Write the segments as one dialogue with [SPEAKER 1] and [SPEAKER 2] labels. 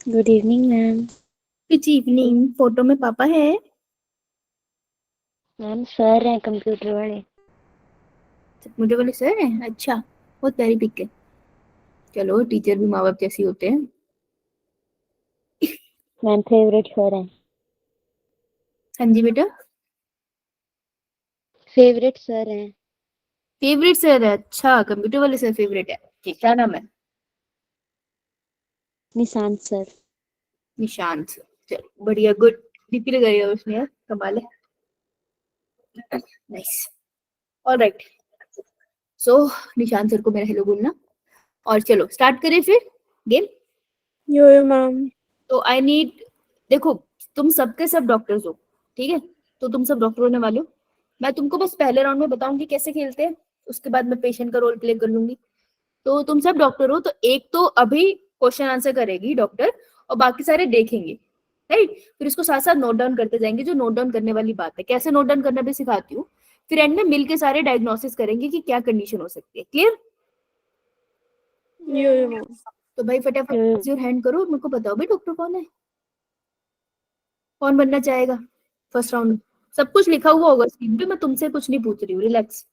[SPEAKER 1] Good evening ma'am.
[SPEAKER 2] Good evening. Photo में पापा है?
[SPEAKER 1] मैम सर हैं कंप्यूटर वाले।
[SPEAKER 2] मुझे बोले सर है? अच्छा, बहुत प्यारी पिक है। चलो, टीचर भी माँ बाप जैसी होते हैं।
[SPEAKER 1] मैम फेवरेट सर हैं।
[SPEAKER 2] हाँ जी बेटा।
[SPEAKER 1] फेवरेट सर हैं।
[SPEAKER 2] फेवरेट सर है? अच्छा, कंप्यूटर वाले सर फेवरेट है। ठीक, क्या नाम है?
[SPEAKER 1] निशांत सर।
[SPEAKER 2] निशांत सर। चलो बढ़िया, गुड। डीपी लगाई है उसने यार, कमाल है। नाइस। ऑलराइट। सो निशांत सर को मेरा हेलो बोलना। और चलो स्टार्ट करें फिर गेम।
[SPEAKER 3] यो मैम।
[SPEAKER 2] तो आई नीड, देखो, तुम सबके सब डॉक्टर्स हो, ठीक है? तो तुम सब डॉक्टर होने वाले हो। मैं तुमको बस पहले राउंड में बताऊंगी कैसे खेलते हैं, उसके बाद मैं पेशेंट का रोल प्ले कर लूंगी। तो तुम सब डॉक्टर हो, तो एक तो अभी क्वेश्चन आंसर करेगी डॉक्टर, और बाकी सारे देखेंगे, राइट? फिर इसको साथ साथ नोट डाउन करते जाएंगे। जो नोट डाउन करने वाली बात है, कैसे नोट डाउन करना भी सिखाती हूँ। फिर एंड में मिलके सारे डायग्नोसिस करेंगे कि क्या कंडीशन हो सकती है। क्लियर?
[SPEAKER 3] यो मैम।
[SPEAKER 2] तो भाई फटाफट योर हैंड करो, मेरे को बताओ भाई डॉक्टर कौन है, कौन बनना चाहेगा फर्स्ट राउंड में? सब कुछ लिखा हुआ होगा स्क्रीन पे, मैं तुमसे कुछ नहीं पूछ रही हूँ, रिलैक्स।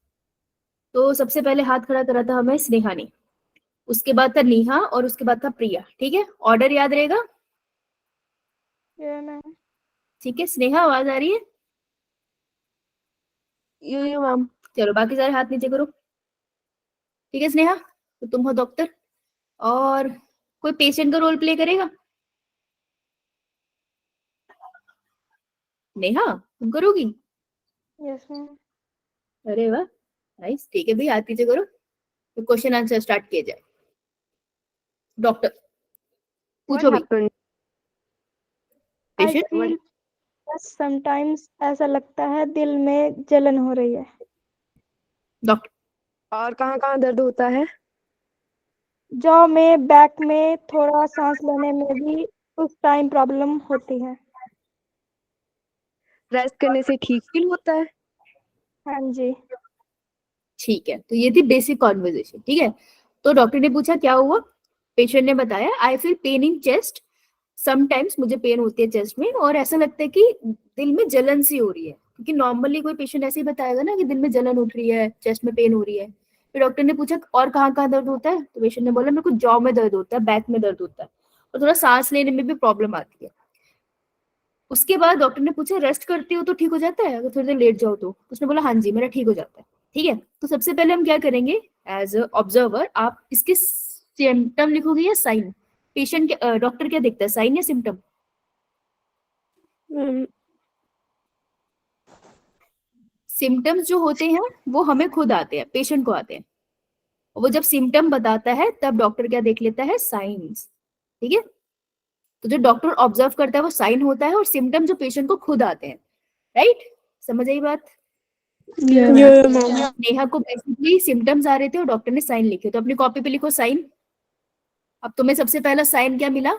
[SPEAKER 2] तो सबसे पहले हाथ खड़ा करा था हमें स्नेहा ने, उसके बाद था नेहा, और उसके बाद था प्रिया। ठीक है, ऑर्डर याद रहेगा?
[SPEAKER 3] यो मैम।
[SPEAKER 2] ठीक है, स्नेहा आवाज आ रही है?
[SPEAKER 3] यो मैम।
[SPEAKER 2] चलो बाकी सारे हाथ नीचे करो। ठीक है स्नेहा, तो तुम हो डॉक्टर, और कोई पेशेंट का रोल प्ले करेगा? नेहा, तुम करोगी?
[SPEAKER 3] Yes ma'am.
[SPEAKER 2] अरे वाह, नाइस। ठीक है भाई, हाथ नीचे करो, तो क्वेश्चन आंसर स्टार्ट किया जाए। डॉक्टर,
[SPEAKER 3] व्हाट
[SPEAKER 2] पूछो भाई।
[SPEAKER 3] हैपेंड? आई
[SPEAKER 2] पेशेंट।
[SPEAKER 3] फील समटाइम्स ऐसा लगता है दिल में जलन हो रही है।
[SPEAKER 2] डॉक्टर।
[SPEAKER 3] और कहाँ कहाँ दर्द होता है? जॉ में, बैक में, थोड़ा सांस लेने में भी उस टाइम प्रॉब्लम होती है। रेस्ट करने से ठीक फील होता है? हाँ जी।
[SPEAKER 2] ठीक है, तो ये थी बेसिक कॉन्वर्जेशन। ठीक है, तो डॉक्टर ने पूछा क्या हुआ, पेशेंट ने बताया I feel pain in chest, sometimes मुझे पेन होती है चेस्ट में, और ऐसा लगता है कि दिल में जलन सी हो रही है। क्योंकि नॉर्मली कोई पेशेंट ऐसे ही बताएगा ना कि दिल में जलन उठ रही है, चेस्ट में पेन हो रही है। फिर डॉक्टर ने पूछा और कहाँ कहाँ दर्द होता है, तो पेशेंट ने बोला मेरे को जॉ में दर्द होता है, बैक में दर्द होता है, और थोड़ा सांस लेने में भी प्रॉब्लम आती है। उसके बाद डॉक्टर ने पूछा रेस्ट करती हो तो ठीक हो जाता है, अगर थोड़ी देर लेट जाओ तो? उसने बोला हाँ जी, मेरा ठीक हो जाता है। ठीक है, तो सबसे पहले हम क्या करेंगे, एज ऑब्जर्वर आप इसके सिम्टम लिखोगे या साइन? पेशेंट डॉक्टर क्या देखता है, साइन या सिम्टम? सिम्टम्स जो होते हैं वो हमें खुद आते हैं, पेशेंट को आते हैं। वो जब सिम्टम बताता है तब डॉक्टर क्या देख लेता है, साइंस। ठीक है, तो जो डॉक्टर ऑब्जर्व करता है वो साइन होता है, और सिम्टम जो पेशेंट को खुद आते हैं। राइट? समझ आई बात?
[SPEAKER 3] यो मैम।
[SPEAKER 2] नेहा को बेसिकली सिम्टम्स आ रहे थे और डॉक्टर ने साइन लिखे, तो अपनी कॉपी पे लिखो साइन। अब तुम्हें सबसे पहला साइन क्या मिला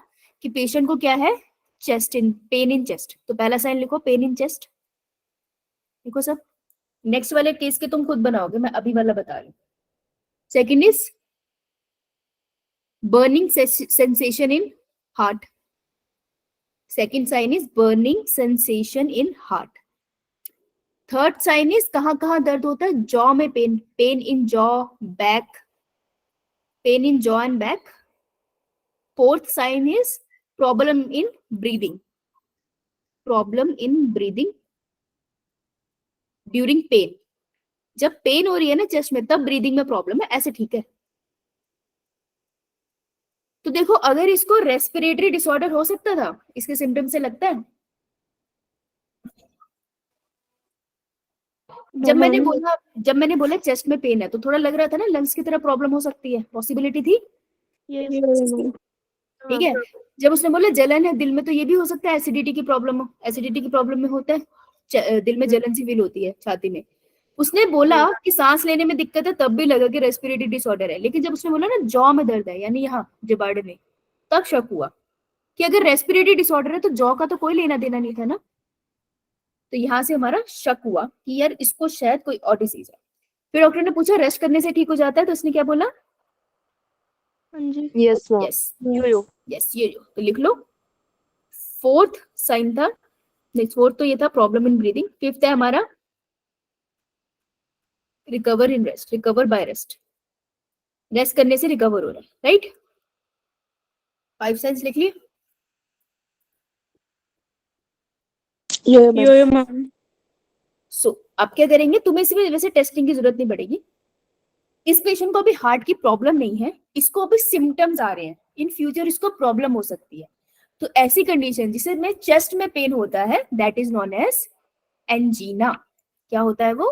[SPEAKER 2] कि पेशेंट को क्या है, chest in, pen in chest, तो पहला साइन लिखो पेन इन चेस्ट। लिखो सब। नेक्स्ट वाले केस के तुम खुद बनाओगे, मैं अभी वाला बता रही हूँ। Second is burning sensation in heart. Second sign is burning sensation in heart. Third sign is कहाँ कहाँ दर्द होता है, जॉ में pain, pain in jaw, back, pain in jaw and back. Fourth sign is problem in breathing, problem in breathing during pain. जब pain हो रही है ना चेस्ट में, तब ब्रीदिंग में प्रॉब्लम है, ऐसे। ठीक है, तो देखो अगर इसको रेस्पिरेटरी डिसऑर्डर हो सकता था, इसके सिम्टम से लगता है। जब मैंने बोला चेस्ट में पेन है, तो थोड़ा लग रहा था ना लंग्स की तरह प्रॉब्लम हो सकती है, पॉसिबिलिटी थी। ठीक है, जब उसने बोला जलन है दिल में, तो ये भी हो सकता है एसिडिटी की प्रॉब्लम हो। एसिडिटी की प्रॉब्लम में होता है दिल में जलन सी फील होती है, छाती में। उसने बोला कि सांस लेने में दिक्कत है, तब भी लगा कि रेस्पिरेटरी डिसऑर्डर है। लेकिन जब उसने बोला ना जॉ में दर्द है, यानी यहाँ जबाड़े में, तब शक हुआ कि अगर रेस्पिरेटरी डिसऑर्डर है तो जॉ का तो कोई लेना देना नहीं था ना। तो यहाँ से हमारा शक हुआ कि यार इसको शायद कोई और डिसीज है। फिर डॉक्टर ने पूछा रेस्ट करने से ठीक हो जाता है, तो उसने क्या बोला,
[SPEAKER 3] हाँ जी।
[SPEAKER 1] Yes ma'am.
[SPEAKER 2] Yes
[SPEAKER 3] yo
[SPEAKER 2] yes, ये जो तो लिख लो। फोर्थ साइन था, नहीं फोर्थ तो ये था प्रॉब्लम इन ब्रीदिंग। फिफ्थ है हमारा recover in rest, recover by rest, rest करने से रिकवर हो रहा है, राइट। 5 साइंस लिख लिए।
[SPEAKER 3] यो मैम।
[SPEAKER 2] सो आप क्या करेंगे, तुम्हें इसमें वैसे टेस्टिंग की जरूरत नहीं पड़ेगी। इस पेशेंट को अभी हार्ट की प्रॉब्लम नहीं है, इसको अभी सिम्टम्स आ रहे हैं, इन फ्यूचर इसको प्रॉब्लम हो सकती है। तो ऐसी कंडीशन जिसे में चेस्ट में पेन होता है, that is known as angina. क्या होता है वो?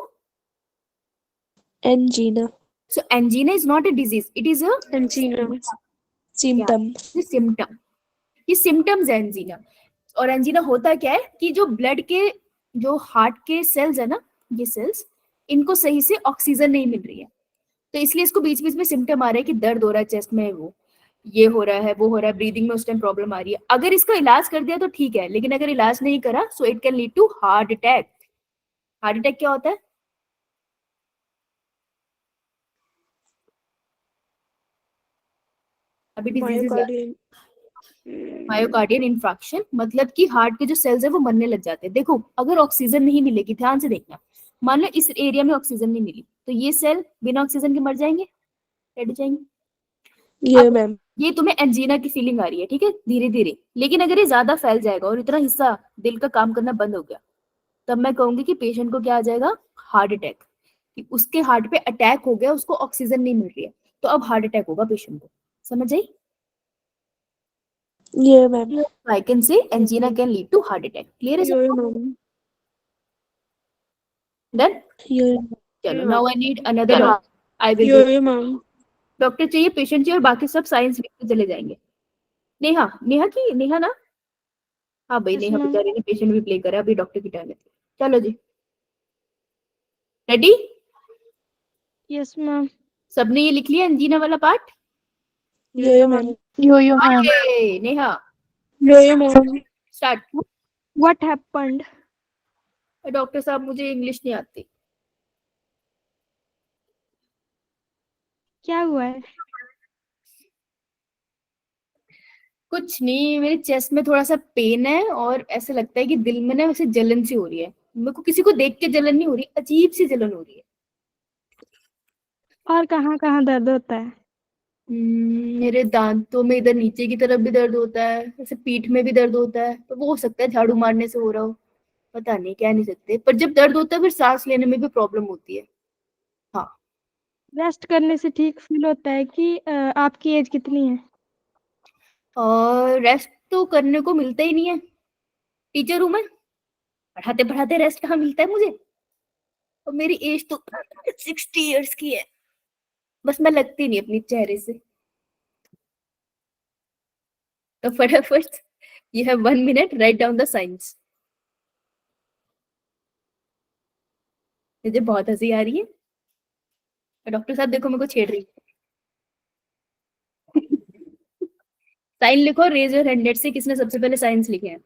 [SPEAKER 1] Angina.
[SPEAKER 2] So angina is not a disease, it is a
[SPEAKER 1] angina
[SPEAKER 2] क्या,
[SPEAKER 1] सिम्टम।
[SPEAKER 2] सिम्टम। ये सिम्टम्स है एंजीना। और एंजीना होता क्या है कि जो ब्लड के, जो हार्ट के सेल्स है ना, ये सेल्स, इनको सही से ऑक्सीजन नहीं मिल रही है, तो इसलिए इसको बीच बीच में सिम्टम आ रहा है कि दर्द हो रहा है चेस्ट में, वो ये हो रहा है, वो हो रहा है, ब्रीदिंग में उस टाइम प्रॉब्लम आ रही है। अगर इसका इलाज कर दिया तो ठीक है, लेकिन अगर इलाज नहीं करा so it can lead to heart attack. Heart attack क्या होता है? अभी डिजीजेस
[SPEAKER 3] मायोकार्डियल
[SPEAKER 2] मायोकार्डियल इन्फ्राक्शन, मतलब कि हार्ट के जो सेल्स है वो मरने लग जाते हैं। देखो अगर ऑक्सीजन नहीं मिलेगी, ध्यान से देखना, मान लो इस एरिया में ऑक्सीजन नहीं मिली, तो ये सेल बिना ऑक्सीजन के मर जाएंगे, डेड हो जाएंगे।
[SPEAKER 1] ये
[SPEAKER 2] अब
[SPEAKER 1] मैम।
[SPEAKER 2] ये तुम्हें एंजीना की फीलिंग आ रही है, ठीक है, धीरे धीरे, लेकिन अगर ये ज्यादा फैल जाएगा और इतना हिस्सा दिल का काम करना बंद हो गया, तब मैं कहूंगी कि पेशेंट को क्या आ जाएगा, हार्ट अटैक। कि उसके हार्ट पे अटैक हो गया, उसको ऑक्सीजन नहीं मिल रही है, तो अब हार्ट अटैक होगा पेशेंट को। समझ आई?
[SPEAKER 1] ये ma'am.
[SPEAKER 2] I can say angina can lead to heart attack. Clear है
[SPEAKER 3] यो
[SPEAKER 2] सबको?
[SPEAKER 3] मैम।
[SPEAKER 2] डन।
[SPEAKER 1] ये
[SPEAKER 2] चलो now I need another doctor, I will be.
[SPEAKER 3] Yo ma'am.
[SPEAKER 2] Doctor चाहिए, पेशेंट चाहिए, और बाकी सब साइंस लिख के चले जाएंगे। नेहा, नेहा की, नेहा ना, हाँ भाई
[SPEAKER 3] यस
[SPEAKER 2] नेहा
[SPEAKER 3] मैम।
[SPEAKER 2] बेचारी ने पेशेंट भी प्ले करा, अभी डॉक्टर की टर्न है। चलो जी, रेडी?
[SPEAKER 3] Yes ma'am.
[SPEAKER 2] सबने ये लिख लिया एंजीना वाला पार्ट?
[SPEAKER 1] ये ma'am.
[SPEAKER 3] Yo ma'am.
[SPEAKER 2] Okay Neha,
[SPEAKER 3] yo ma'am.
[SPEAKER 2] Start.
[SPEAKER 3] What happened?
[SPEAKER 2] Doctor साहब मुझे इंग्लिश नहीं आती।
[SPEAKER 3] क्या हुआ है?
[SPEAKER 2] कुछ नहीं, मेरे चेस्ट में थोड़ा सा पेन है, और ऐसा लगता है कि दिल में ना वैसे जलन सी हो रही है। मेरे को किसी को देख के जलन नहीं हो रही, अजीब सी जलन हो रही है।
[SPEAKER 3] और कहाँ कहाँ दर्द होता है?
[SPEAKER 2] मेरे दांतों में इधर नीचे की तरफ भी दर्द होता है, ऐसे पीठ में भी दर्द होता है, तो वो हो सकता है झाड़ू मारने से हो रहा हो, पता नहीं, कह नहीं सकते। पर जब दर्द होता है फिर सांस लेने में भी प्रॉब्लम होती है। हाँ।
[SPEAKER 3] रेस्ट करने से ठीक फील होता है कि आपकी एज कितनी है?
[SPEAKER 2] और रेस्ट तो करने को मिलता ही नहीं है, टीचर हूं मैं, पढ़ाते पढ़ाते रेस्ट कहाँ मिलता है मुझे। और मेरी एज तो 60 इयर्स की है, बस मैं लगती नहीं अपनी चेहरे से। तो फटाफट, you have 1 minute, right down the science. मुझे बहुत हंसी आ रही है, डॉक्टर साहब देखो मेरे को छेड़ रही है। साइन लिखो, रेज योर हैंड से किसने सबसे पहले साइंस लिखे हैं।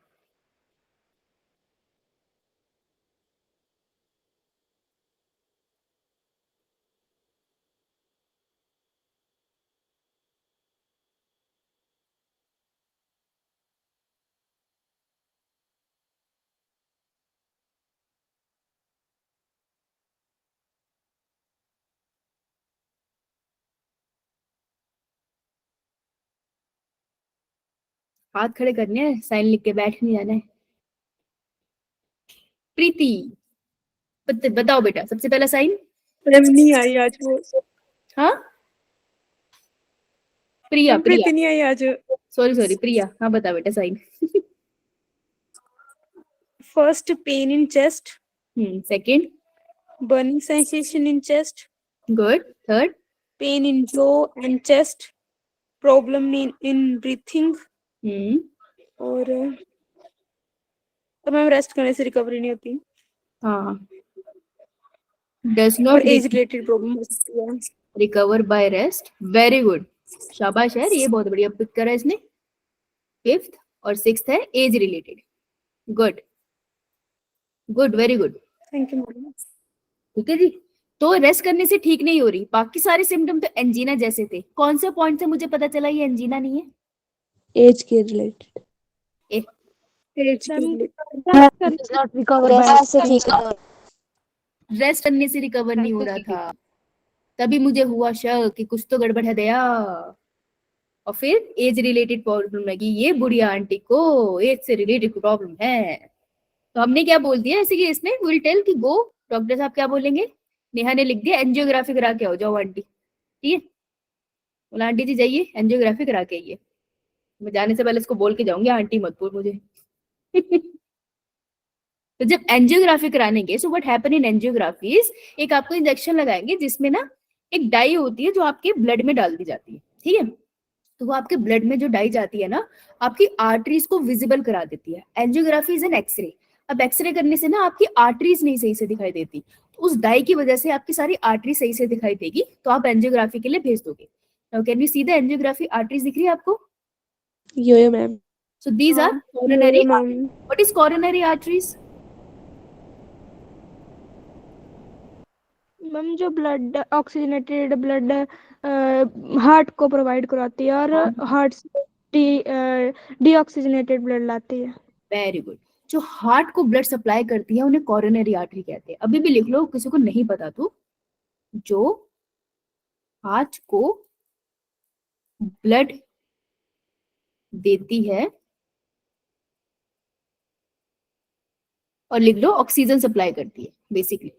[SPEAKER 2] हाथ खड़े करने हैं, साइन लिख के बैठ नहीं जाना है। प्रीति, बताओ बेटा सबसे पहला साइन।
[SPEAKER 3] मैम नहीं आई आज वो।
[SPEAKER 2] हाँ प्रिया, प्रिया,
[SPEAKER 3] प्रीति नहीं आई आज।
[SPEAKER 2] सॉरी सॉरी प्रिया, हाँ बता बेटा sign.
[SPEAKER 3] First pain in chest,
[SPEAKER 2] second,
[SPEAKER 3] burning sensation in chest,
[SPEAKER 2] good, third,
[SPEAKER 3] pain in jaw and chest, problem in breathing और तो मैम रेस्ट करने से रिकवरी नहीं होती
[SPEAKER 2] हाँ, डज
[SPEAKER 3] और
[SPEAKER 2] नॉट
[SPEAKER 3] एज रिलेटेड प्रॉब्लम हो सकती है।
[SPEAKER 2] Recover by rest, very good, शाबाश यार, ये बहुत बढ़िया पिक करा इसने। फिफ्थ और सिक्स्थ है age related, good good, very good.
[SPEAKER 3] Thank you ma'am.
[SPEAKER 2] ठीक है जी। तो रेस्ट करने से ठीक नहीं हो रही, बाकी सारे सिम्टम तो एंजीना जैसे थे। कौन से पॉइंट से मुझे पता चला ये एंजीना नहीं है?
[SPEAKER 1] एज के रिलेटेड।
[SPEAKER 3] एज के
[SPEAKER 1] ma'am
[SPEAKER 3] related
[SPEAKER 1] is not recover by से ठीक है।
[SPEAKER 2] रेस्ट करने से रिकवर नहीं हो रहा था, तभी मुझे हुआ शक कि कुछ तो गड़बड़ है दया। और फिर एज रिलेटेड प्रॉब्लम लगी, ये बुढ़िया आंटी को एज से रिलेटेड प्रॉब्लम है। तो हमने क्या बोल दिया ऐसे केस में, विल टेल कि गो, डॉक्टर साहब क्या बोलेंगे, नेहा ने लिख दिया एंजियोग्राफी करा के आओ, जाओ आंटी। ठीक है, बोला आंटी जी जाइए एंजियोग्राफी करा के आइए। मैं जाने से पहले इसको बोल के जाऊंगी आंटी मत बोल मुझे। तो जब एंजियोग्राफी कराने गए, so what happen in angiography is, एक आपको इंजेक्शन लगाएंगे जिसमें ना एक डाई होती है जो आपके ब्लड में डाल दी जाती है। ठीक है, तो वो आपके ब्लड में जो डाई जाती है ना, आपकी आर्टरीज को विजिबल करा देती है। Angiography is an X-ray. अब एक्सरे करने से ना आपकी आर्टरीज नहीं सही से दिखाई देती, तो उस डाई की वजह से आपकी सारी आर्टरी सही से दिखाई देगी, तो आप एंजियोग्राफी के लिए भेज दोगे। Now can you see the angiography arteries दिख रही है आपको?
[SPEAKER 1] Yo ma'am.
[SPEAKER 2] So these are coronary.
[SPEAKER 3] Ma'am.
[SPEAKER 2] What is coronary arteries?
[SPEAKER 3] Ma'am जो ब्लड ऑक्सीजनेटेड ब्लड हार्ट को प्रोवाइड करवाती है और हार्ट से डीऑक्सीजनेटेड ब्लड लाती है।
[SPEAKER 2] Very good. जो हार्ट को ब्लड सप्लाई करती है उन्हें कोरोनरी आर्टरी कहते हैं। अभी भी लिख लो, किसी को नहीं पता तो, जो हार्ट को ब्लड देती है, और लिख लो ऑक्सीजन सप्लाई करती है बेसिकली।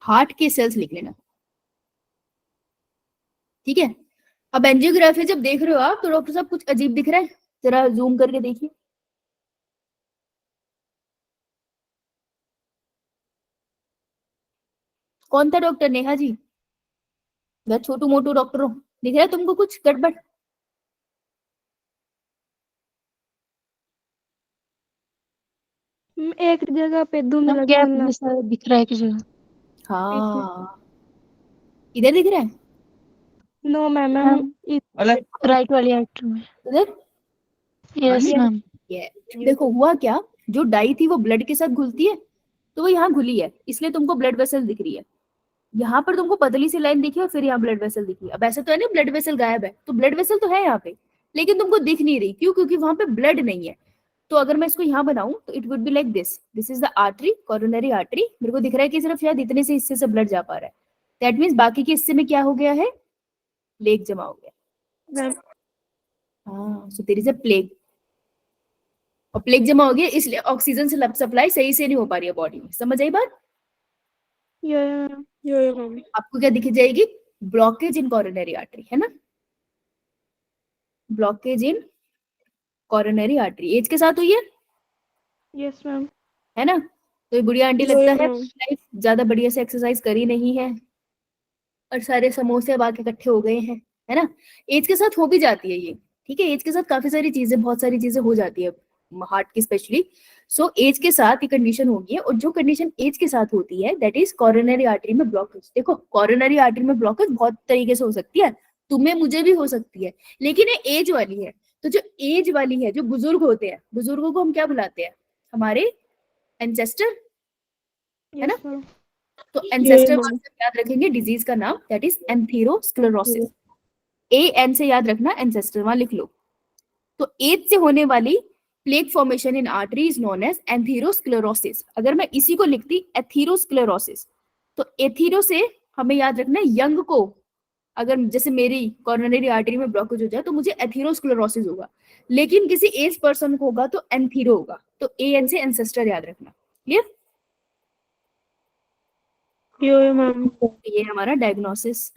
[SPEAKER 2] हार्ट के सेल्स लिख लेना, ठीक है। अब एंजियोग्राफी जब देख रहे हो आप, तो डॉक्टर साहब कुछ अजीब दिख रहा है, जरा जूम करके देखिए। कौन था डॉक्टर? नेहा जी, मैं छोटू मोटू डॉक्टर हूँ, दिख रहा है तुमको कुछ गड़बड़?
[SPEAKER 3] एक जगह पे धुंधला
[SPEAKER 1] गैप
[SPEAKER 3] धुंधला
[SPEAKER 1] जैसा दिख रहा है किसी जगह।
[SPEAKER 2] हाँ, इधर दिख रहा है?
[SPEAKER 3] No ma'am.
[SPEAKER 1] राइट वाली आर्टरी में।
[SPEAKER 2] इधर?
[SPEAKER 1] Yes ma'am.
[SPEAKER 2] ये देखो हुआ क्या, जो डाई थी वो ब्लड के साथ घुलती है, तो वो यहाँ घुली है, इसलिए तुमको ब्लड वेसल दिख रही है। यहाँ पर तुमको पतली सी लाइन दिखी और फिर यहाँ ब्लड वेसल दिखी। अब ऐसा तो है ना, ब्लड वेसल गायब है, तो ब्लड वेसल तो है यहाँ पे, लेकिन तुमको दिख नहीं रही। क्यों? क्योंकि वहां पे ब्लड नहीं है। तो अगर मैं इसको यहाँ बनाऊं तो it would be like this, this is the artery, coronary artery. मेरे को दिख रहा है कि सिर्फ शायद इतने से हिस्से से ब्लड जा पा रहा है, दैट मीन्स बाकी के हिस्से में क्या हो गया है, प्लेग जमा हो गया।
[SPEAKER 3] मैम।
[SPEAKER 2] हाँ, so there is a plaque, और प्लेग जमा हो गया, इसलिए ऑक्सीजन से सप्लाई सही से नहीं हो पा रही है बॉडी में। समझ आई बात?
[SPEAKER 3] यो मैम।
[SPEAKER 2] आपको क्या दिख जाएगी? ब्लॉकेज इन कोरोनरी आर्टरी, है ना, ब्लॉकेज इन कोरोनरी आर्टरी एज के साथ हुई है,
[SPEAKER 3] यस मैम।
[SPEAKER 2] है ना। तो ये बुढ़िया आंटी
[SPEAKER 3] यो
[SPEAKER 2] लगता है
[SPEAKER 3] मैम।
[SPEAKER 2] लाइफ ज्यादा बढ़िया से एक्सरसाइज करी नहीं है, और सारे समोसे अब आके इकट्ठे हो गए हैं, है ना। एज के साथ हो भी जाती है ये, ठीक है, एज के साथ काफी सारी चीजें, बहुत सारी चीजें हो जाती है हार्ट की स्पेशली। सो एज के साथ ये कंडीशन होगी है, और जो कंडीशन एज के साथ होती है दैट इज कोरोनरी आर्टरी में ब्लॉकेज। देखो कोरोनरी आर्टरी में ब्लॉकेज बहुत तरीके से हो सकती है, तुम्हें मुझे भी हो सकती है, लेकिन ये एज वाली है। तो जो एज वाली है, जो बुजुर्ग होते हैं, बुजुर्गों को हम क्या बुलाते हैं? हमारे एंसेस्टर, है ना। तो एंसेस्टर याद रखेंगे डिजीज का नाम, दैट इज एंथेरोस्क्लेरोसिस। एन से याद रखना, एंसेस्टर वहां लिख लो। तो एज से होने वाली plaque formation in artery is known as atherosclerosis. अगर मैं इसी को लिखती एथीरोस्क्लेरोसिस, तो एथीरो से हमें याद रखना यंग को, अगर जैसे मेरी कोरोनरी आर्टरी में ब्लॉकेज हो जाए तो मुझे एथीरोस्क्लेरोसिस होगा, लेकिन किसी एज पर्सन को होगा तो एंथीरो होगा। तो ए एन से एंसेस्टर याद रखना, क्लियर?
[SPEAKER 3] यो मैम।
[SPEAKER 2] ये हमारा डायग्नोसिस।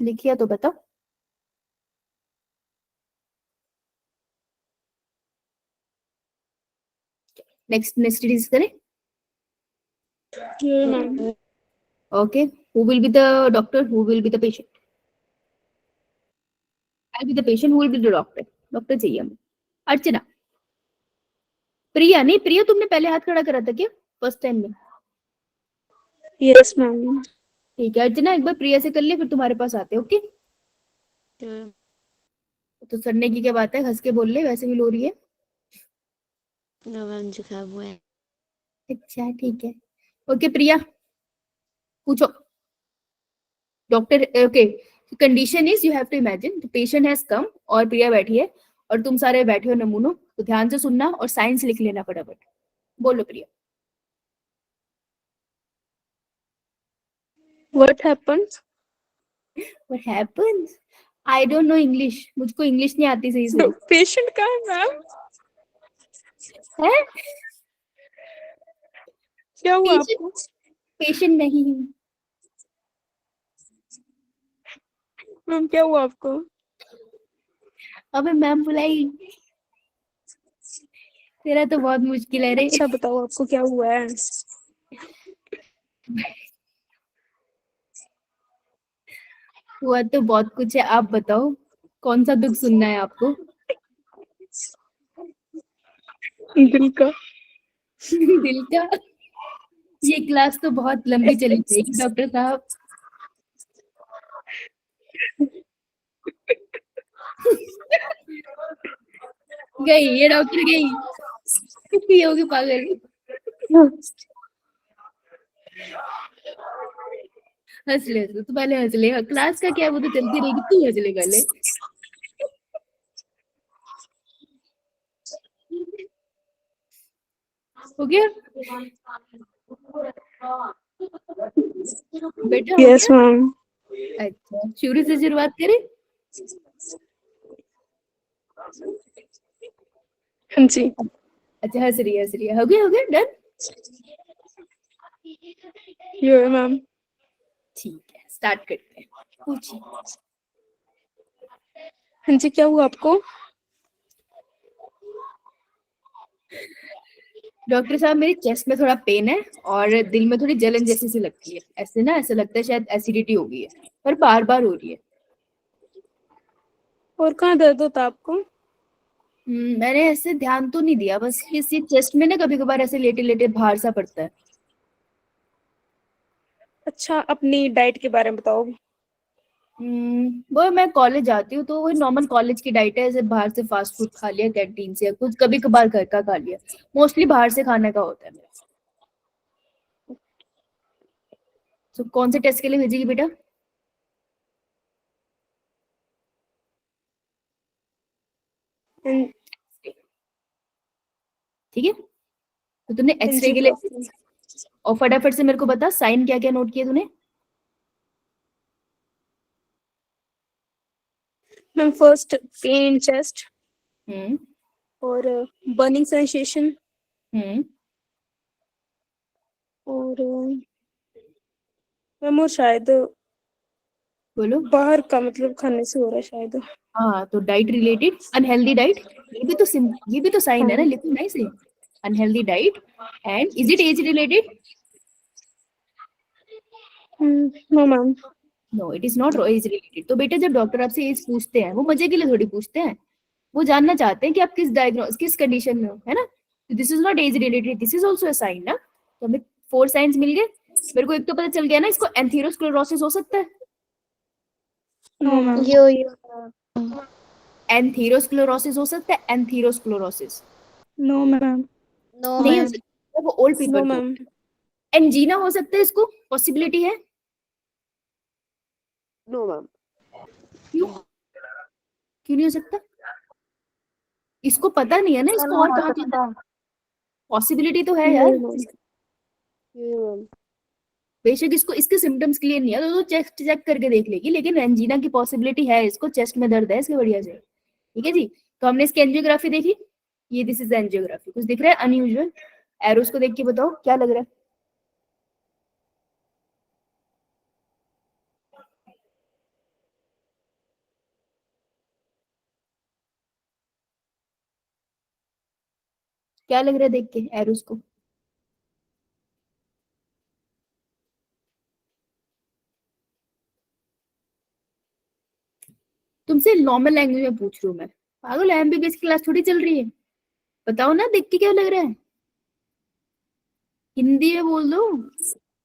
[SPEAKER 2] लिखिए तो बताओ। नेक्स्ट डिजीज करें।
[SPEAKER 3] यो ma'am.
[SPEAKER 2] Okay, who will be the doctor? Who will be the patient? I'll be the patient. Who will be the doctor? Doctor चाहिए हमें। अर्चना। प्रिया नहीं, प्रिया तुमने पहले हाथ खड़ा करा था क्या फर्स्ट टाइम में?
[SPEAKER 3] Yes ma'am.
[SPEAKER 2] ठीक है अर्चना, एक बार प्रिया से कर ले, फिर तुम्हारे पास आते हैं। ओके, तो सड़ने की क्या बात है, हंस के बोल ले, वैसे भी लो रही है।
[SPEAKER 1] नो मैम, जुकाम हुआ है।
[SPEAKER 2] अच्छा ठीक है, ओके प्रिया पूछो। Doctor okay, condition is you have to imagine the patient has come और प्रिया बैठी है और तुम सारे बैठे हो नमूनों, तो ध्यान से सुनना और साइंस लिख लेना फटाफट। बोलो प्रिया।
[SPEAKER 3] What happens?
[SPEAKER 2] What happens? I don't know English, मुझको इंग्लिश नहीं आती सही से।
[SPEAKER 3] पेशेंट कहाँ है मैम?
[SPEAKER 2] है
[SPEAKER 3] क्या हुआ
[SPEAKER 2] पेशेंट,
[SPEAKER 3] आपको?
[SPEAKER 2] पेशेंट नहीं हूँ।
[SPEAKER 3] मैम क्या हुआ आपको?
[SPEAKER 2] अबे मैम बुलाई, तेरा तो बहुत मुश्किल है रे।
[SPEAKER 3] अच्छा बताओ आपको क्या हुआ है?
[SPEAKER 2] हुआ तो बहुत कुछ है, आप बताओ कौन सा दुख सुनना है आपको।
[SPEAKER 3] दिल का।
[SPEAKER 2] दिल का? ये क्लास तो बहुत लंबी चली जाएगी डॉक्टर साहब। गई ये डॉक्टर गई, कितनी होगी पागल। हंस ले तू पहले, हंस ले, क्लास का क्या है, वो तो चलती रहेगी, तू हंस ले पहले। हो गया बेटा, हो
[SPEAKER 3] यस
[SPEAKER 2] गया।
[SPEAKER 3] मैम।
[SPEAKER 2] अच्छा शुरू से शुरुआत करें।
[SPEAKER 3] हाँ जी।
[SPEAKER 2] अच्छा हंस रही है, हंस रही है, हो गया डन।
[SPEAKER 3] ये मैम।
[SPEAKER 2] ठीक है स्टार्ट करते हैं, पूछिए।
[SPEAKER 3] हाँ जी क्या हुआ आपको?
[SPEAKER 2] डॉक्टर साहब मेरी चेस्ट में थोड़ा पेन है और दिल में थोड़ी जलन जैसी सी लगती है, ऐसे ना ऐसा लगता है शायद एसिडिटी हो गई है, पर बार बार हो रही है।
[SPEAKER 3] और कहाँ दर्द होता है आपको?
[SPEAKER 2] मैंने ऐसे ध्यान तो नहीं दिया, बस किसी चेस्ट में ना कभी कभार ऐसे लेटे लेटे भार सा पड़ता है।
[SPEAKER 3] अच्छा अपनी डाइट के बारे में बताओ।
[SPEAKER 2] वो मैं कॉलेज जाती हूँ तो वही नॉर्मल कॉलेज की डाइट है, ऐसे बाहर से फास्ट फूड खा लिया कैंटीन से, कुछ कभी कभार घर का खा लिया, मोस्टली बाहर से खाने का होता है मेरा। तो कौन से टेस्ट के लिए भेजेगी बेटा? ठीक है, तो तूने एक्सरे के लिए, और फटाफट से मेरे को बता साइन क्या क्या नोट किए तूने।
[SPEAKER 3] Ma'am first pain in chest
[SPEAKER 2] hmm
[SPEAKER 3] और बर्निंग सेंसेशन
[SPEAKER 2] हम्म
[SPEAKER 3] और मैम और शायद
[SPEAKER 2] बोलो।
[SPEAKER 3] बाहर का मतलब खाने से हो रहा है शायद।
[SPEAKER 2] हाँ तो डाइट रिलेटेड अनहेल्दी डाइट, ये भी तो साइन है ना,
[SPEAKER 3] हाँ।
[SPEAKER 2] लिखो ना इसे, unhealthy diet. And is it age related?
[SPEAKER 3] No ma'am.
[SPEAKER 2] No it is not age related. तो बेटा जब डॉक्टर आपसे एज पूछते हैं वो मजे के लिए थोड़ी पूछते हैं, वो जानना चाहते हैं कि आप किस डायग्नोस किस कंडीशन में हो, है ना। This is not age related, this is also a sign ना। तो हमें 4 साइंस मिल गए। मेरे को एक तो पता चल गया ना, इसको एंथीरोस्क्लेरोसिस हो सकता है।
[SPEAKER 3] No ma'am.
[SPEAKER 1] यो
[SPEAKER 2] एंथीरोस्क्लेरोसिस हो सकता है, एंथीरोस्क्लेरोसिस
[SPEAKER 3] नो मैम।
[SPEAKER 1] नो
[SPEAKER 2] नहीं हो
[SPEAKER 1] मैम।
[SPEAKER 2] सकता, वो ओल्ड
[SPEAKER 3] नो
[SPEAKER 2] पीपल को।
[SPEAKER 3] मैम।
[SPEAKER 2] एंजीना हो सकता है, इसको पॉसिबिलिटी है।
[SPEAKER 3] No ma'am.
[SPEAKER 2] क्यों क्यों नहीं हो सकता? इसको पता नहीं है ना, इसको और कहाँ पता, पॉसिबिलिटी तो है यार। बेशक इसको इसके सिम्टम्स क्लियर नहीं है तो चेक चेक करके देख लेगी, लेकिन एंजीना की पॉसिबिलिटी है, इसको चेस्ट में दर्द है इसके बढ़िया से। ठीक है जी, तो हमने इसकी एंजियोग्राफी देखी, ये दिस इज एंजियोग्राफी। कुछ दिख रहा है अनयूजुअल? एरोस को देख के बताओ क्या लग रहा है। क्या लग रहा है देख के एरोस को? तुमसे नॉर्मल लैंग्वेज में पूछ रही हूँ मैं, पागल एमबीबीएस की क्लास थोड़ी चल रही है। बताओ ना देख के क्या लग रहा है, हिंदी में बोल दो।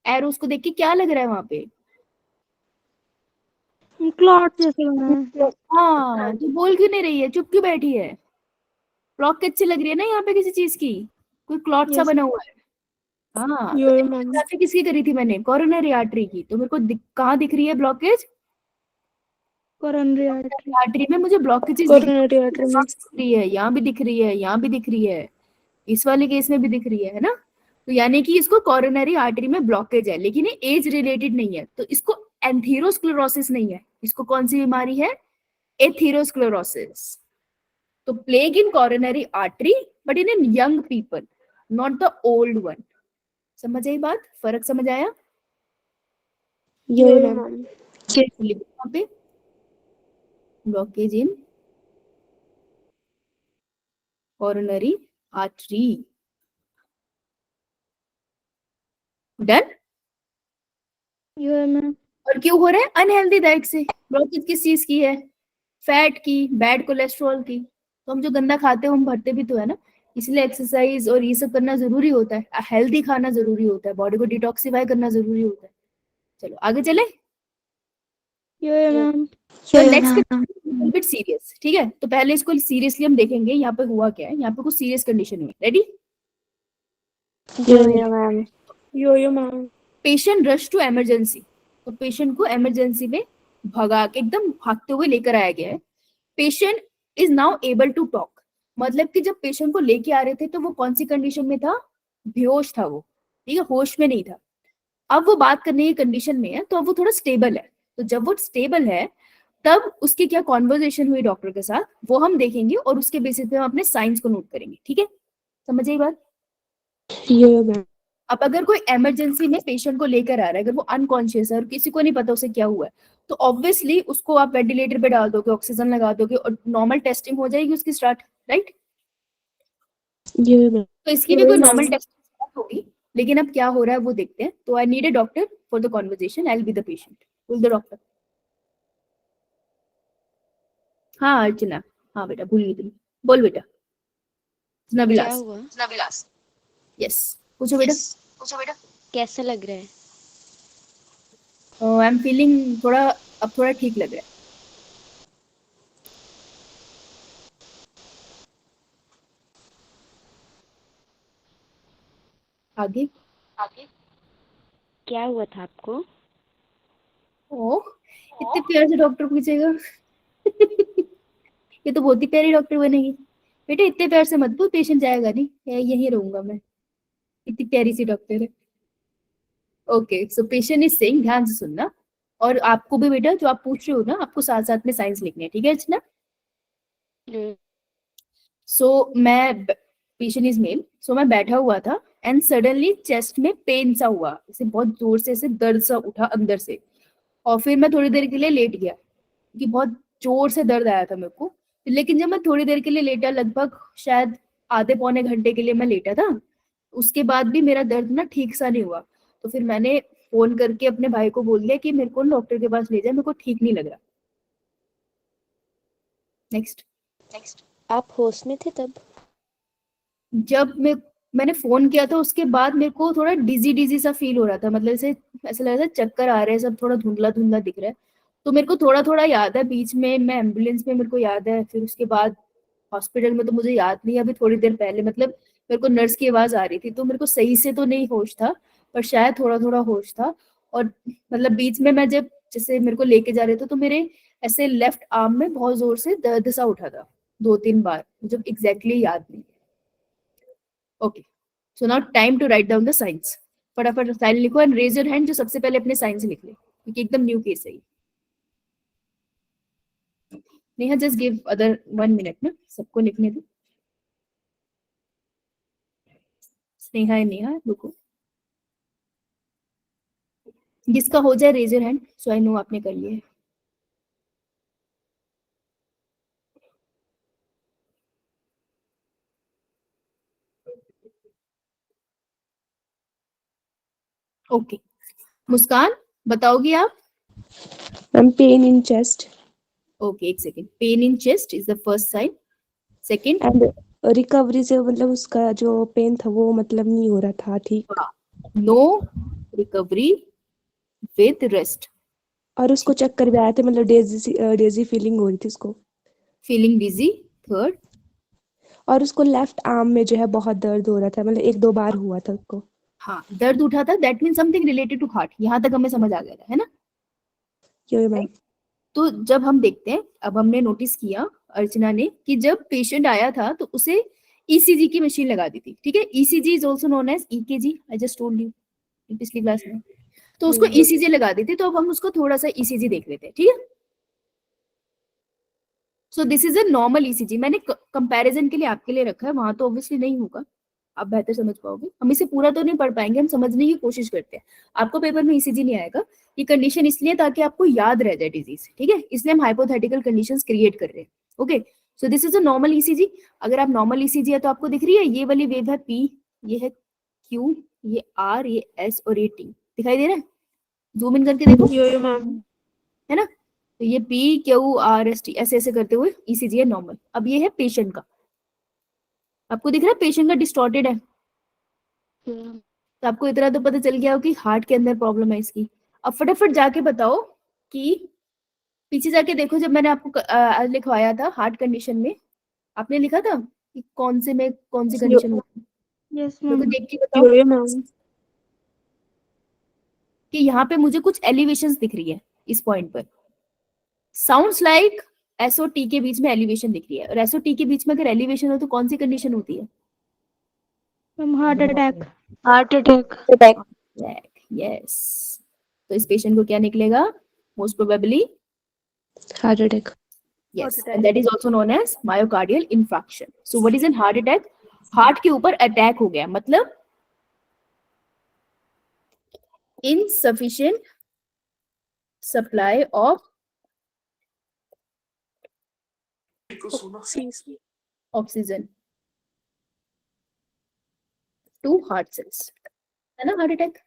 [SPEAKER 2] एरोस को देख के क्या लग रहा है वहां पे?
[SPEAKER 3] क्लॉट जैसे बना है।
[SPEAKER 2] हाँ, तो बोल क्यों नहीं रही है, चुप क्यों बैठी है? ब्लॉक अच्छी लग रही है ना यहाँ पे किसी चीज की, कोई क्लॉट सा
[SPEAKER 3] Yes,
[SPEAKER 2] बना हुआ है। हाँ, तो
[SPEAKER 3] यो मैम।
[SPEAKER 2] एंजियोग्राफी किसकी करी थी मैंने? कोरोनरी आर्टरी की। तो मेरे को कहाँ दिख रही है ब्लॉकेज?
[SPEAKER 3] Coronary artery.
[SPEAKER 2] आर्टरी में मुझे ब्लॉकेजेस
[SPEAKER 3] कोरोनरी आर्टरी में।
[SPEAKER 2] दिख रही है, यहाँ भी दिख रही है, यहाँ भी दिख रही है, इस वाले केस में भी दिख रही है ना? तो यानी कि इसको कोरोनरी आर्टरी में ब्लॉकेज है, लेकिन ये एज रिलेटेड नहीं है, तो इसको एंथीरोस्क्लेरोसिस नहीं है। इसको कौन सी बीमारी है? एथीरोस्क्लेरोसिस। तो plague in coronary artery but in young people, not the old one. समझ आई बात? फर्क समझ आया?
[SPEAKER 3] यो मैम।
[SPEAKER 2] लिखो वहाँ पे, ब्लॉकेज इन कोरोनरी आर्टरी। डन?
[SPEAKER 3] यो मैम।
[SPEAKER 2] और क्यों हो रहा है? अनहेल्दी डाइट से। ब्लॉकेज किस चीज की है? फैट की, बैड कोलेस्ट्रॉल की। तो हम जो गंदा खाते हैं हम भरते भी तो है ना, इसलिए एक्सरसाइज और ये सब करना जरूरी होता है, हेल्दी खाना जरूरी होता है, बॉडी को डिटॉक्सिफाई करना जरूरी होता है। चलो आगे चले।
[SPEAKER 3] यो मैम।
[SPEAKER 2] तो नेक्स्ट बिट सीरियस, ठीक है? तो पहले इसको सीरियसली हम देखेंगे यहाँ पे हुआ क्या है। यहाँ पे कुछ सीरियस कंडीशन हुई। Ready?
[SPEAKER 1] Yo ma'am.
[SPEAKER 3] Yo ma'am.
[SPEAKER 2] Patient rush to emergency. तो पेशेंट को इमरजेंसी में भगा के एकदम भागते हुए लेकर आया गया है। Patient is now able to talk. मतलब कि जब पेशेंट को लेके आ रहे थे तो वो कौन सी कंडीशन में था? बेहोश था वो, ठीक है, होश में नहीं था। अब वो बात करने की कंडीशन में है, तो अब वो थोड़ा स्टेबल है। तो जब वो स्टेबल है तब उसकी क्या कॉन्वर्जेशन हुई डॉक्टर के साथ वो हम देखेंगे, और उसके बेसिस पे हम अपने साइंस को नोट करेंगे। ठीक है, समझ आई बात?
[SPEAKER 3] यो मैम।
[SPEAKER 2] अब अगर कोई इमरजेंसी में पेशेंट को लेकर आ रहा है, अगर वो अनकॉन्शियस है और किसी को नहीं पता उसे क्या हुआ है, तो ऑब्वियसली उसको आप वेंटिलेटर पे डाल दोगे, ऑक्सीजन लगा दोगे और नॉर्मल टेस्टिंग हो जाएगी उसकी स्टार्ट, राइट?
[SPEAKER 3] यो मैम।
[SPEAKER 2] तो इसकी भी कोई नॉर्मल टेस्टिंग स्टार्ट होगी, लेकिन अब क्या हो रहा है वो देखते हैं। तो I need a doctor for the conversation, I will be the patient, will the doctor. हाँ अर्चना, हाँ बेटा भूल गई तुम, बोल बेटा।
[SPEAKER 1] क्या
[SPEAKER 2] नबिलास,
[SPEAKER 1] हुआ?
[SPEAKER 2] नबिलास, यस, पूछो बेटा।
[SPEAKER 1] कैसा लग रहा है?
[SPEAKER 2] आई एम फीलिंग थोड़ा, अब थोड़ा ठीक लग रहा है। आगे
[SPEAKER 1] क्या हुआ था आपको?
[SPEAKER 2] ओह, इतने प्यार से डॉक्टर पूछेगा। ये तो बहुत ही प्यारी डॉक्टर बनेगी। बेटा इतने प्यार से मत पूछ, पेशेंट जाएगा नहीं, यहीं रहूंगा मैं। इतनी प्यारी सी डॉक्टर है। Okay, so patient is saying, ध्यान से सुनना, और आपको भी बेटा जो आप पूछ रहे हो ना, आपको साथ साथ में साइंस लिखनी है, ठीक है अर्चना? सो मैं, पेशेंट इज मेल, सो मैं बैठा हुआ था एंड सडनली चेस्ट में पेन सा हुआ, ऐसे बहुत जोर से ऐसे दर्द सा उठा अंदर से, और फिर मैं थोड़ी देर के लिए लेट गया क्योंकि बहुत जोर से दर्द आया था मेरे को। लेकिन जब मैं थोड़ी देर के लिए लेटा, लगभग शायद आधे पौने घंटे के लिए मैं लेटा था, उसके बाद भी मेरा दर्द ना ठीक सा नहीं हुआ। तो फिर मैंने फोन करके अपने भाई को बोल दिया कि मेरे को डॉक्टर के पास ले जाए, मेरे को ठीक नहीं लग रहा। नेक्स्ट।
[SPEAKER 1] आप होश में थे तब?
[SPEAKER 2] जब मैंने फोन किया था उसके बाद मेरे को थोड़ा डिजी डिजी सा फील हो रहा था, मतलब ऐसे ऐसा लग रहा था चक्कर आ रहे हैं, सब थोड़ा धुंधला धुंधला दिख रहा है। तो मेरे को थोड़ा थोड़ा याद है, बीच में मैं एम्बुलेंस में मेरे को याद है, फिर उसके बाद हॉस्पिटल में तो मुझे याद नहीं है। अभी थोड़ी देर पहले मतलब मेरे को नर्स की आवाज आ रही थी, तो मेरे को सही से तो नहीं होश था, पर शायद थोड़ा थोड़ा होश था। और मतलब बीच में मैं जब जैसे मेरे को लेके जा रहे थे तो मेरे ऐसे लेफ्ट आर्म में बहुत जोर से दर्द सा उठा था 2-3 बार, मुझे एग्जैक्टली याद नहीं। Okay, so now time to write down the signs. फटाफट साइन लिखो एंड रेज योर हैंड जो सबसे पहले अपने साइंस लिख ले, क्योंकि एकदम न्यू केस है ये। Neha just give other 1 minute ना, सबको लिखने दो। स्नेहा है, नेहा रुको, जिसका हो जाए raise your hand so I know आपने कर लिया है। ओके, मुस्कान बताओगी आप?
[SPEAKER 3] Ma'am pain in chest
[SPEAKER 2] okay, एक second. Pain in chest is the first sign. Second?
[SPEAKER 3] And recovery से मतलब उसका जो पेन था वो मतलब नहीं हो रहा था ठीक।
[SPEAKER 2] No recovery with rest.
[SPEAKER 4] और उसको चक्कर भी आया था, मतलब डेजी फीलिंग हो रही थी उसको।
[SPEAKER 2] फीलिंग डिजी। थर्ड।
[SPEAKER 4] और उसको लेफ्ट आर्म में जो है बहुत दर्द हो रहा था, मतलब 1-2 बार हुआ था उसको।
[SPEAKER 2] हाँ, दर्द उठा था, that mean something related to heart. यहाँ तक हमें समझ आ गया था, है ना?
[SPEAKER 4] Yo ma'am.
[SPEAKER 2] तो जब हम देखते हैं, अब हमने नोटिस किया अर्चना ने कि जब पेशेंट आया था तो उसे ईसीजी की मशीन लगा दी थी, ठीक है? ECG is also known as EKG, I just told you पिछली क्लास में। तो उसको ईसीजी लगा दी थी, तो अब हम उसको थोड़ा सा ईसीजी देख लेते हैं, ठीक है? So this is a normal ECG. मैंने कंपैरिजन के लिए आपके लिए रखा है, वहां तो ऑब्वियसली नहीं होगा, आप बेहतर समझ पाओगे। हम इसे पूरा तो नहीं पढ़ पाएंगे, हम समझने की कोशिश करते हैं। आपको पेपर में ईसीजी नहीं आएगा, ये कंडीशन इसलिए ताकि आपको याद रह जाए डिजीज, ठीक है? इसलिए हम हाइपोथेटिकल कंडीशंस क्रिएट कर रहे हैं। Okay, so this is a normal ECG. अगर आप नॉर्मल ईसीजी है तो आपको दिख रही है ये वाली वेव है पी, ये है क्यू, ये आर, ये एस और ये टी। दिखाई दे रहा है? जूम इन करके देखो,
[SPEAKER 3] यो मैम।
[SPEAKER 2] है ना? तो ये P Q R S T ऐसे ऐसे करते हुए ईसीजी है नॉर्मल। अब ये है पेशेंट का, आपको दिख रहा है पेशेंट का डिस्टॉर्टेड है। तो आपको इतना तो पता चल गया हो कि हार्ट के अंदर प्रॉब्लम है इसकी। अब फटाफट जाके बताओ कि पीछे जाके देखो, जब मैंने आपको लिखवाया था हार्ट कंडीशन में, आपने लिखा था कि कौन से में कौन सी कंडीशन होती है?
[SPEAKER 3] यस
[SPEAKER 2] मेरे को
[SPEAKER 3] मैम।
[SPEAKER 2] देख के बताओ
[SPEAKER 3] यो मैम।
[SPEAKER 2] कि यहाँ पे मुझे कुछ एलिवेशंस दिख रही है इस पॉइंट पर। साउंड्स लाइक एसओटी के बीच में एलिवेशन दिख रही है, और एसओटी के बीच में अगर एलिवेशन हो तो कौन सी कंडीशन होती है?
[SPEAKER 3] Ma'am heart attack.
[SPEAKER 1] Heart attack.
[SPEAKER 2] Yes. तो इस पेशेंट को क्या निकलेगा? Most probably
[SPEAKER 4] heart attack.
[SPEAKER 2] yes, and that is also known as myocardial infarction. So what is an heart attack? Heart के ऊपर अटैक हो गया, मतलब insufficient supply of oxygen to heart cells, है ना हार्ट अटैक?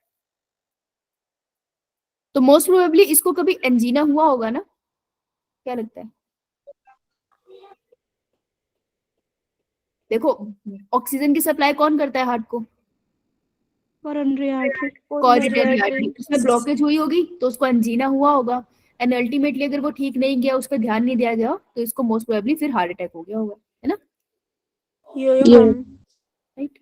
[SPEAKER 2] तो मोस्ट प्रोबेबली इसको कभी एंजीना हुआ होगा ना, क्या लगता है? देखो, ऑक्सीजन की सप्लाई कौन करता है हार्ट को?
[SPEAKER 3] Coronary artery.
[SPEAKER 2] Coronary artery. उसमें ब्लॉकेज हुई होगी तो उसको एंजीना हुआ होगा, एंड अल्टीमेटली अगर वो ठीक नहीं गया, उस पर ध्यान नहीं दिया गया, तो इसको मोस्ट प्रोबेबली फिर हार्ट अटैक हो गया होगा, है ना?
[SPEAKER 3] Yo ma'am.
[SPEAKER 2] राइट।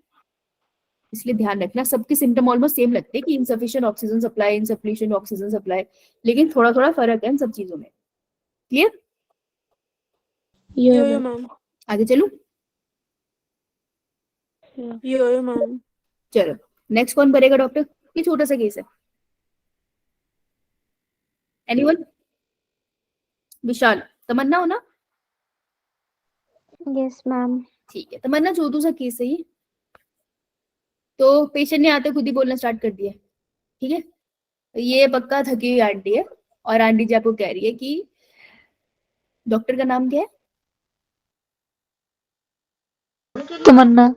[SPEAKER 2] इसलिए ध्यान रखना, सबके सिम्टम ऑलमोस्ट सेम लगते हैं कि insufficient oxygen supply, insufficient oxygen supply, लेकिन थोड़ा थोड़ा फर्क है इन सब चीजों में। क्लियर?
[SPEAKER 3] यो मैम।
[SPEAKER 2] आगे चलूं?
[SPEAKER 3] यो मैम।
[SPEAKER 2] चलो नेक्स्ट कौन करेगा डॉक्टर? ये छोटा सा केस है। एनीवन? विशाल, तमन्ना हो ना?
[SPEAKER 1] Yes ma'am.
[SPEAKER 2] ठीक है, तमन्ना छोटू सा केस है ये। तो पेशेंट ने आते खुद ही बोलना स्टार्ट कर दिया, ठीक है? ये पक्का थकी हुई आंटी है, और आंटी जी आपको कह रही है कि डॉक्टर का नाम क्या है?
[SPEAKER 1] तमन्ना।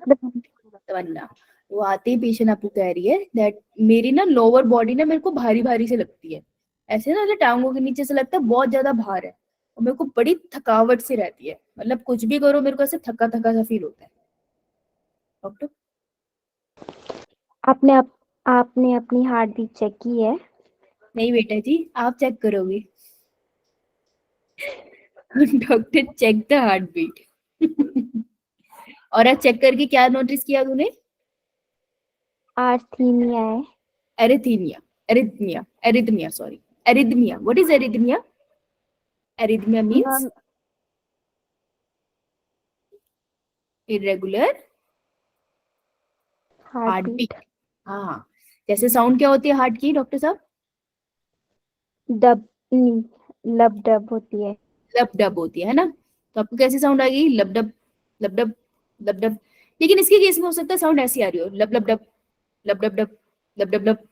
[SPEAKER 2] तमन्ना। वो आते ही पेशेंट आपको कह रही है दैट मेरी ना लोअर बॉडी ना मेरे को भारी भारी से लगती है, ऐसे ना टांगों के नीचे से लगता है बहुत ज्यादा भार है, और मेरे को बड़ी थकावट सी रहती है, मतलब कुछ भी करो मेरे को ऐसे थका थका सा फील होता है। डॉक्टर,
[SPEAKER 1] आपने अपनी हार्ट बीट चेक की है?
[SPEAKER 2] नहीं बेटा जी, आप चेक करोगे। Doctor check the heart beat. और आज चेक करके क्या नोटिस किया तूने?
[SPEAKER 1] आर्थीमिया है।
[SPEAKER 2] Arrhythmia, arrhythmia, arrhythmia, sorry, arrhythmia. What is arrhythmia? Arrhythmia means irregular heart beat. हाँ, जैसे साउंड क्या होती है हार्ट की डॉक्टर साहब?
[SPEAKER 1] डब लब डब होती है।
[SPEAKER 2] लब डब होती है ना? तो आपको कैसी साउंड आएगी? लब डब, लब डब, लब डब। लेकिन इसके केस में हो सकता है साउंड ऐसी आ रही हो, लब लब डब, लब डब डब, लब डब डब।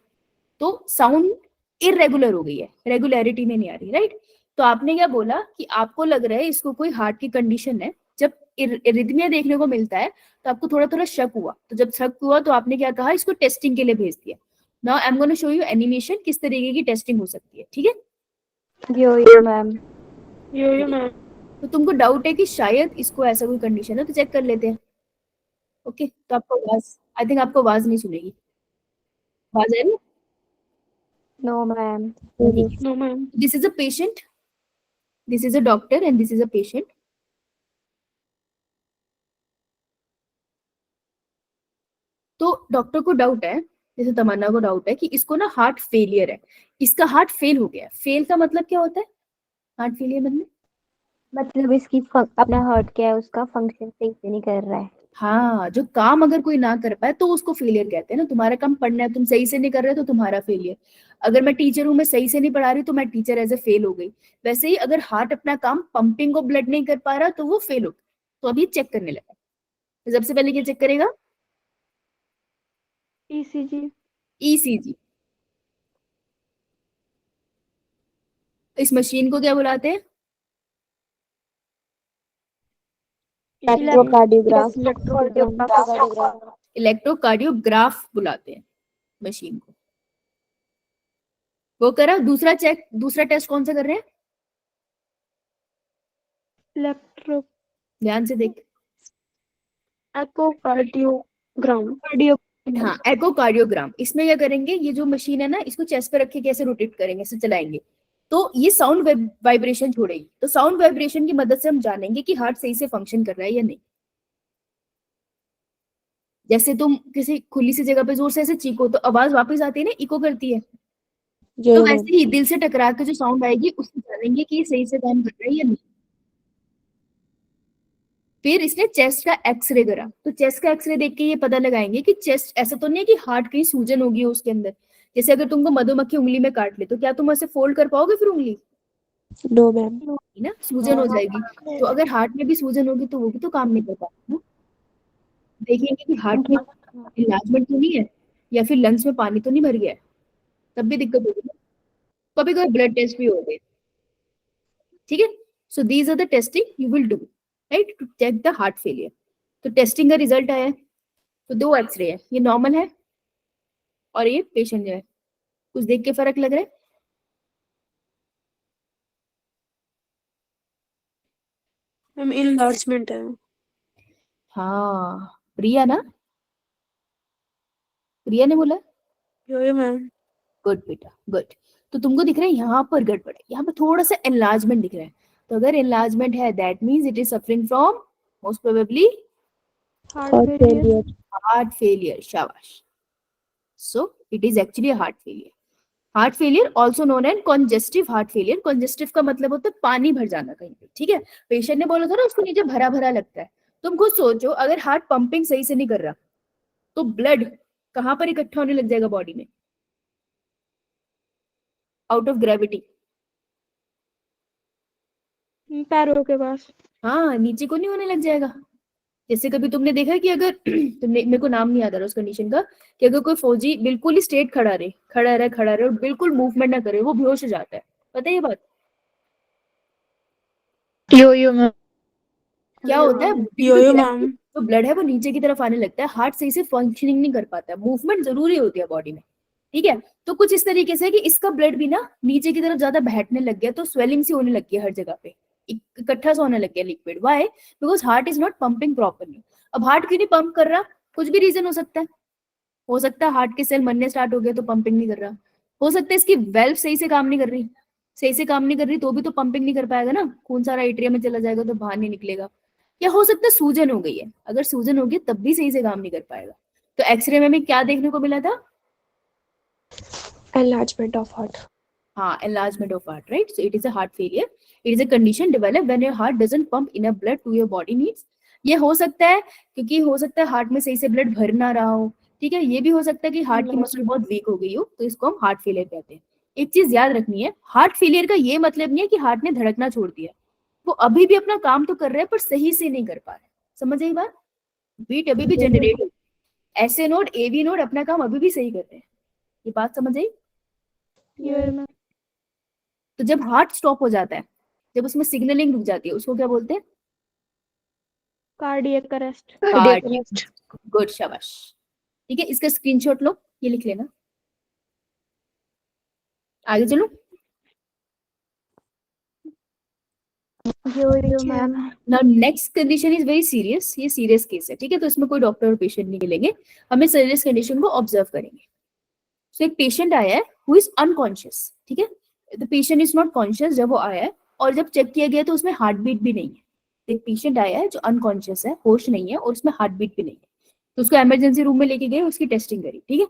[SPEAKER 2] तो साउंड इरेगुलर हो गई है, रेगुलरिटी में नहीं आ रही, राइट? तो आपने क्या बोला कि आपको लग रहा है इसको कोई हार्ट की कंडीशन है। जब इरिथमिया देखने को मिलता है तो आपको थोड़ा थोड़ा शक हुआ, तो जब शक हुआ तो आपने क्या कहा? इसको टेस्टिंग के लिए भेज दिया। Now I am gonna show you animation किस तरीके की टेस्टिंग हो सकती है, ठीक है?
[SPEAKER 1] यो मैम।
[SPEAKER 3] Yo ma'am.
[SPEAKER 2] तो तुमको डाउट है कि शायद इसको ऐसा कोई कंडीशन है, तो चेक कर लेते हैं। ओके, तो आपको आवाज, आई थिंक आपको आवाज नहीं सुनेगी, आवाज है ना?
[SPEAKER 1] No, ma'am.
[SPEAKER 3] No, ma'am.
[SPEAKER 2] This is a patient, this is a doctor and this is a patient. तो डॉक्टर को डाउट है, जैसे तमन्ना को डाउट है कि इसको ना हार्ट फेलियर है, इसका हार्ट फेल हो गया है। फेल का मतलब क्या होता है? हार्ट फेलियर
[SPEAKER 1] मतलब इसकी अपना हार्ट क्या है, उसका फंक्शन सही से नहीं कर रहा है।
[SPEAKER 2] हाँ, जो काम अगर कोई ना कर पाए तो उसको फेलियर कहते हैं ना। तुम्हारा काम पढ़ना है, तुम सही से नहीं कर रहे तो तुम्हारा फेलियर। अगर मैं टीचर हूँ, मैं सही से नहीं पढ़ा रही तो मैं टीचर एज ए फेल हो गई। वैसे ही अगर हार्ट अपना काम पंपिंग को ब्लड नहीं कर पा रहा तो वो फेल हो गया। तो अभी चेक करने लगा। तो सबसे पहले क्या चेक करेगा?
[SPEAKER 3] ECG.
[SPEAKER 2] ईसीजी। इस मशीन को क्या बुलाते हैं?
[SPEAKER 1] इलेक्ट्रोकार्डियोग्राफ।
[SPEAKER 2] इलेक्ट्रोकार्डियोग्राफ बुलाते हैं मशीन को। वो करा। दूसरा चेक, दूसरा टेस्ट कौन सा कर रहे हैं?
[SPEAKER 3] Electro.
[SPEAKER 2] ध्यान से देख।
[SPEAKER 3] Echocardiogram.
[SPEAKER 2] हाँ, एकोकार्डियोग्राम। इसमें क्या करेंगे, ये जो मशीन है ना, इसको चेस्ट पे रख के कैसे रोटेट करेंगे, ऐसे चलाएंगे तो ये साउंड वाइब्रेशन छोड़ेगी। तो साउंड वाइब्रेशन की मदद से हम जानेंगे कि हार्ट सही से फंक्शन कर रहा है या नहीं। जैसे तुम किसी खुली सी जगह पे जोर से ऐसे चीखो तो आवाज वापस आती है ना, इको करती है। तो वैसे ही दिल से टकरा के जो साउंड आएगी उससे जानेंगे कि ये सही से काम कर रहा है या नहीं। फिर इसने चेस्ट का एक्सरे करा। तो चेस्ट का एक्सरे देख के ये पता लगाएंगे कि चेस्ट, ऐसा तो नहीं है कि हार्ट कहीं सूजन होगी उसके अंदर। जैसे अगर तुमको मधुमक्खी उंगली में काट ले तो क्या तुम ऐसे फोल्ड कर पाओगे फिर उंगली?
[SPEAKER 4] No ma'am.
[SPEAKER 2] ना, सूजन हो जाएगी। तो अगर हार्ट में भी सूजन होगी तो वो भी तो काम नहीं कर पाएगा ना। देखेंगे कि हार्ट में इलाजमेंट तो नहीं है या फिर लंग्स में पानी तो नहीं भर गया है, तब भी दिक्कत होगी ना। कभी कभी ब्लड टेस्ट भी होते हैं। ठीक है। So these are the testing you will do, right, to check the heart failure. तो टेस्टिंग का रिजल्ट आया है। तो 2 एक्सरे है, ये नॉर्मल है और ये पेशेंट जो है। कुछ देख के फर्क लग रहा है?
[SPEAKER 3] मैम इनलार्जमेंट है।
[SPEAKER 2] हाँ, प्रिया ना, प्रिया ने बोला।
[SPEAKER 3] यो मैम।
[SPEAKER 2] गुड बेटा, गुड। तो तुमको दिख रहा है यहाँ पर गड़बड़ है, यहाँ पर थोड़ा सा एनलार्जमेंट दिख रहा है। तो अगर एनलार्जमेंट है that means it is suffering from most probably heart failure. शाबाश। So it is actually heart failure. Heart failure also known as congestive heart failure. Congestive का मतलब होता है पानी भर जाना कहीं पे। ठीक है। पेशेंट ने बोला था ना उसको नीचे भरा भरा लगता है। तुम खुद सोचो, अगर हार्ट पंपिंग सही से नहीं कर रहा तो ब्लड कहां पर इकट्ठा होने लग जाएगा बॉडी में? Out of gravity.
[SPEAKER 3] पैरों के पास।
[SPEAKER 2] हाँ, नीचे को नहीं होने लग जाएगा। जैसे कभी तुमने देखा है कि अगर तुमने, मेरे को नाम नहीं याद आ रहा उस कंडीशन का, कि अगर कोई फौजी बिल्कुल ही स्ट्रेट खड़ा रहे और बिल्कुल मूवमेंट ना करे, वो बेहोश हो जाता है। पता है ये बात?
[SPEAKER 3] यो मैम।
[SPEAKER 2] क्या होता है?
[SPEAKER 3] यो मैम।
[SPEAKER 2] तो ब्लड है वो नीचे की तरफ आने लगता है, हार्ट सही से फंक्शनिंग नहीं कर पाता है। मूवमेंट जरूरी होती है बॉडी में। ठीक है। तो कुछ इस तरीके से कि इसका ब्लड भी ना नीचे की तरफ ज्यादा बैठने लग गया, तो स्वेलिंग सी होने लग गई हर जगह पे, इकट्ठा सा होने लग गया liquid. Why? Because heart is not pumping properly. अब हार्ट क्यों नहीं पंप कर रहा? कुछ भी रीजन हो सकता है। हो सकता है हार्ट के सेल मरने स्टार्ट हो गए तो पंपिंग नहीं कर रहा। हो सकता है इसकी वेल्व सही से काम नहीं कर रही। सही से काम नहीं कर रही तो भी तो पंपिंग नहीं कर पाएगा ना, खून सारा एट्रियम में चला जाएगा तो बाहर नहीं निकलेगा। या हो सकता है सूजन हो गई है, अगर सूजन होगी तब भी सही से काम नहीं कर पाएगा। तो एक्सरे में भी क्या देखने को मिला था?
[SPEAKER 4] enlargement of heart.
[SPEAKER 2] हाँ, enlargement of heart, right? So it is a heart failure. It is a condition developed when your heart doesn't pump enough blood to your body needs. ये हो सकता है क्योंकि हो सकता है हार्ट में सही से ब्लड भर ना रहा हो। ठीक है। ये भी हो सकता है कि हार्ट की मसल बहुत वीक हो गई हो, तो इसको हम हार्ट फेलियर कहते हैं। एक चीज याद रखनी है, हार्ट फेलियर का ये मतलब नहीं है कि हार्ट ने धड़कना छोड़ दिया। वो अभी भी अपना काम तो कर रहे हैं पर सही से नहीं कर पा रहे। समझ आई बात? बीट अभी भी जनरेट हो, ऐसे नोड एवी नोड अपना काम अभी भी सही कर रहे हैं। ये बात समझ आई? तो जब हार्ट स्टॉप हो जाता है, जब उसमें सिग्नलिंग रुक जाती है, उसको क्या बोलते हैं?
[SPEAKER 3] Cardiac arrest.
[SPEAKER 2] गुड, शाबाश। ठीक है। इसका स्क्रीनशॉट लो, ये लिख लेना। आगे चलो। Now next condition is very serious. ये सीरियस केस है। ठीक है। तो इसमें कोई डॉक्टर और पेशेंट नहीं मिलेंगे, हमें सीरियस कंडीशन को ऑब्जर्व करेंगे। सो एक पेशेंट आया है हु इज अनकॉन्शियस, ठीक है, the patient is not conscious जब वो आया है, और जब चेक किया गया तो उसमें हार्ट बीट भी नहीं है। एक पेशेंट आया है जो अनकॉन्शियस है, होश नहीं है, और उसमें हार्ट बीट भी नहीं है, तो उसको इमरजेंसी रूम में लेके गए, उसकी टेस्टिंग करी, ठीक है,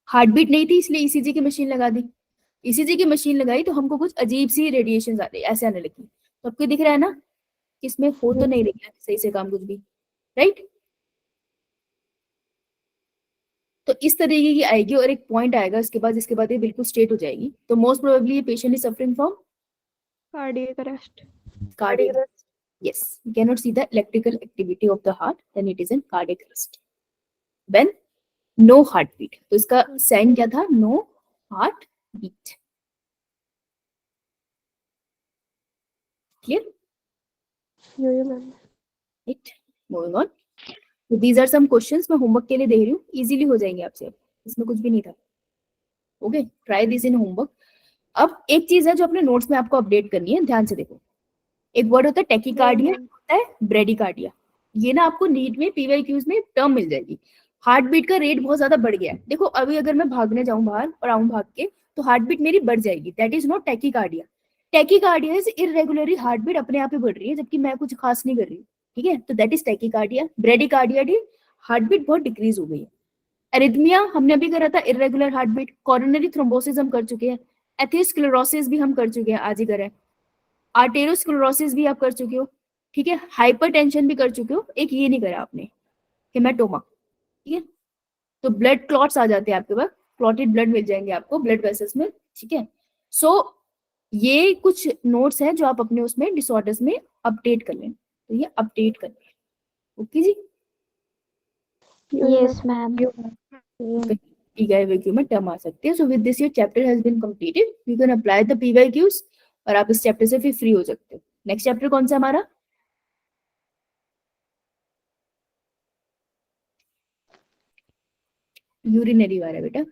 [SPEAKER 2] हार्ट बीट नहीं थी इसलिए ईसीजी की मशीन लगा दी। ईसीजी की मशीन लगाई तो हमको कुछ अजीब सी रेडिएशन आ रही, ऐसे आने लगी, तो आपको दिख रहा है ना कि इसमें हो तो नहीं रही है सही से काम कुछ भी, राइट। तो इस तरीके की आएगी और एक पॉइंट आएगा इसके बाद ये बिल्कुल स्ट्रेट हो जाएगी। तो मोस्ट प्रोबेबली ये patient is suffering from
[SPEAKER 3] cardiac arrest.
[SPEAKER 2] cardiac, yes, you cannot see the electrical activity of the heart, then it is in cardiac arrest. When no heartbeat, तो इसका साइन क्या था, no heartbeat, clear?
[SPEAKER 4] Ma'am.
[SPEAKER 2] Right, moving on. So these are some questions मैं homework के लिए दे रही हूँ, easily हो जाएंगे आपसे, इसमें कुछ भी नहीं था। Okay, try this in homework. अब एक चीज है जो अपने नोट्स में आपको अपडेट करनी है, ध्यान से देखो। एक वर्ड होता है टेकिकार्डिया, होता है ब्रेडिकार्डिया। ये ना आपको नीट में पीवाईक्यूज में टर्म मिल जाएगी। हार्ट बीट का रेट बहुत ज्यादा बढ़ गया है। देखो अभी अगर मैं भागने जाऊं बाहर और आऊं भाग के, तो हार्ट बीट मेरी बढ़ जाएगी, that is not tachycardia. Tachycardia is irregularly heart beat अपने आप ही बढ़ रही है, जबकि मैं कुछ खास नहीं कर रही, ठीक है, तो that is tachycardia. Bradycardia the heart beat बहुत डिक्रीज हो गई है। एरिथमिया हमने अभी करा था, irregular heart beat. Coronary thrombosis हम कर चुके हैं, एथेरोस्क्लेरोसिस भी हम कर चुके हैं, आज ही करें। आर्टेरोस्क्लेरोसिस भी आप कर चुके हो, ठीक है, हाइपरटेंशन भी कर चुके हो, एक ये नहीं करा आपने, हेमाटोमा, ठीक है। तो ब्लड क्लॉट्स आ जाते हैं आपके पास, क्लॉटेड ब्लड मिल जाएंगे आपको ब्लड वेसल्स में, ठीक है। सो ये कुछ नोट्स हैं जो आप अपने उसमें डिसऑर्डर्स में अपडेट कर लें, तो ये अपडेट कर लें, ओके जी।
[SPEAKER 1] Yes, ma'am.
[SPEAKER 2] PYQ में टर्म आ सकते हैं। So with this your chapter has been completed, you can apply the PYQs और आप इस चैप्टर से फिर फ्री हो सकते हो। नेक्स्ट चैप्टर कौन सा हमारा, यूरिनरी वाला बेटा।